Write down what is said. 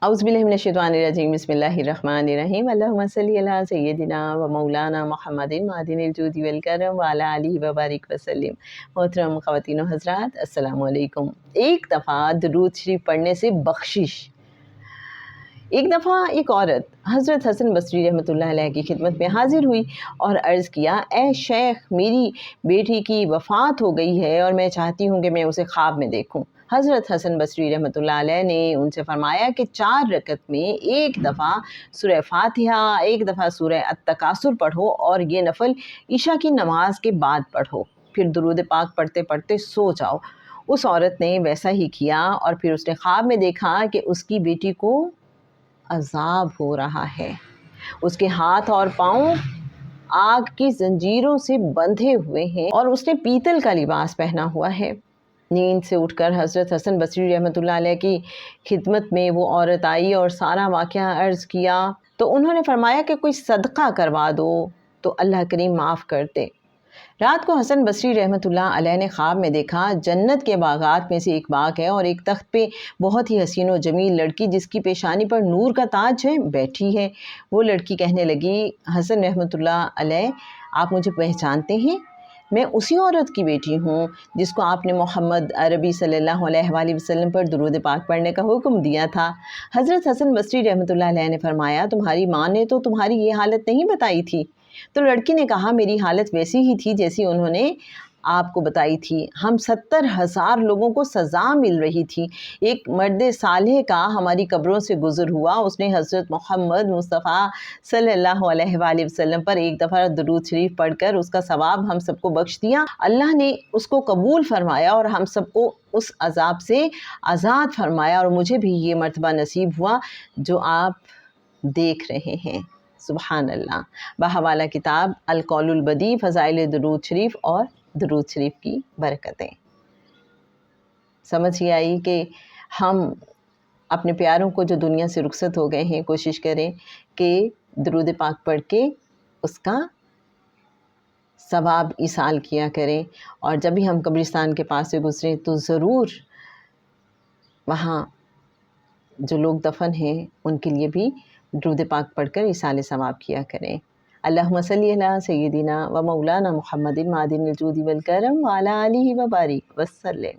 اعوذ باللہ من الشیطان الرجیم، بسم اللہ الرحمن الرحیم، اللہم صلی علی سیدنا و مولانا محمد معدن الجود والکرم وعلی آلہ وبارک وسلم۔ محترم خواتین و حضرات، السلام علیکم۔ ایک دفعہ درود شریف پڑھنے سے بخشش۔ ایک دفعہ ایک عورت حضرت حسن بصری رحمۃ اللہ علیہ کی خدمت میں حاضر ہوئی اور عرض کیا، اے شیخ، میری بیٹی کی وفات ہو گئی ہے اور میں چاہتی ہوں کہ میں اسے خواب میں دیکھوں۔ حضرت حسن بصری رحمۃ اللہ علیہ نے ان سے فرمایا کہ 4 رکعت میں ایک دفعہ سورہ فاتحہ، ایک دفعہ سورہ التکاثر پڑھو اور یہ نفل عشاء کی نماز کے بعد پڑھو، پھر درود پاک پڑھتے پڑھتے سو جاؤ۔ اس عورت نے ویسا ہی کیا اور پھر اس نے خواب میں دیکھا کہ اس کی بیٹی کو عذاب ہو رہا ہے، اس کے ہاتھ اور پاؤں آگ کی زنجیروں سے بندھے ہوئے ہیں اور اس نے پیتل کا لباس پہنا ہوا ہے۔ نیند سے اٹھ کر حضرت حسن بصری رحمۃ اللہ علیہ کی خدمت میں وہ عورت آئی اور سارا واقعہ عرض کیا تو انہوں نے فرمایا کہ کوئی صدقہ کروا دو تو اللہ کریم معاف کر دے۔ رات کو حسن بصری رحمۃ اللہ علیہ نے خواب میں دیکھا جنت کے باغات میں سے ایک باغ ہے اور ایک تخت پہ بہت ہی حسین و جمیل لڑکی جس کی پیشانی پر نور کا تاج ہے بیٹھی ہے۔ وہ لڑکی کہنے لگی، حسن رحمۃ اللہ علیہ، آپ مجھے پہچانتے ہیں؟ میں اسی عورت کی بیٹی ہوں جس کو آپ نے محمد عربی صلی اللہ علیہ وآلہ وسلم پر درود پاک پڑھنے کا حکم دیا تھا۔ حضرت حسن بصری رحمۃ اللہ علیہ نے فرمایا، تمہاری ماں نے تو تمہاری یہ حالت نہیں بتائی تھی؟ تو لڑکی نے کہا، میری حالت ویسی ہی تھی جیسی انہوں نے آپ کو بتائی تھی۔ ہم 70,000 لوگوں کو سزا مل رہی تھی۔ ایک مرد صالح کا ہماری قبروں سے گزر ہوا، اس نے حضرت محمد مصطفیٰ صلی اللہ علیہ وآلہ وسلم پر ایک دفعہ درود شریف پڑھ کر اس کا ثواب ہم سب کو بخش دیا۔ اللہ نے اس کو قبول فرمایا اور ہم سب کو اس عذاب سے آزاد فرمایا، اور مجھے بھی یہ مرتبہ نصیب ہوا جو آپ دیکھ رہے ہیں۔ سبحان اللہ۔ بحوالہ کتاب القول البدیع، فضائل درود شریف اور درود شریف کی برکتیں۔ سمجھ ہی آئی کہ ہم اپنے پیاروں کو جو دنیا سے رخصت ہو گئے ہیں کوشش کریں کہ درود پاک پڑھ کے اس کا ثواب ایصال کیا کریں، اور جب بھی ہم قبرستان کے پاس سے گزریں تو ضرور وہاں جو لوگ دفن ہیں ان کے لیے بھی درود پاک پڑھ کر ایصال ثواب کیا کریں۔ اللہم صلی علی سیدنا و مولانا محمد معدن الجود والکرم وعلی آلہ وبارک وسلم۔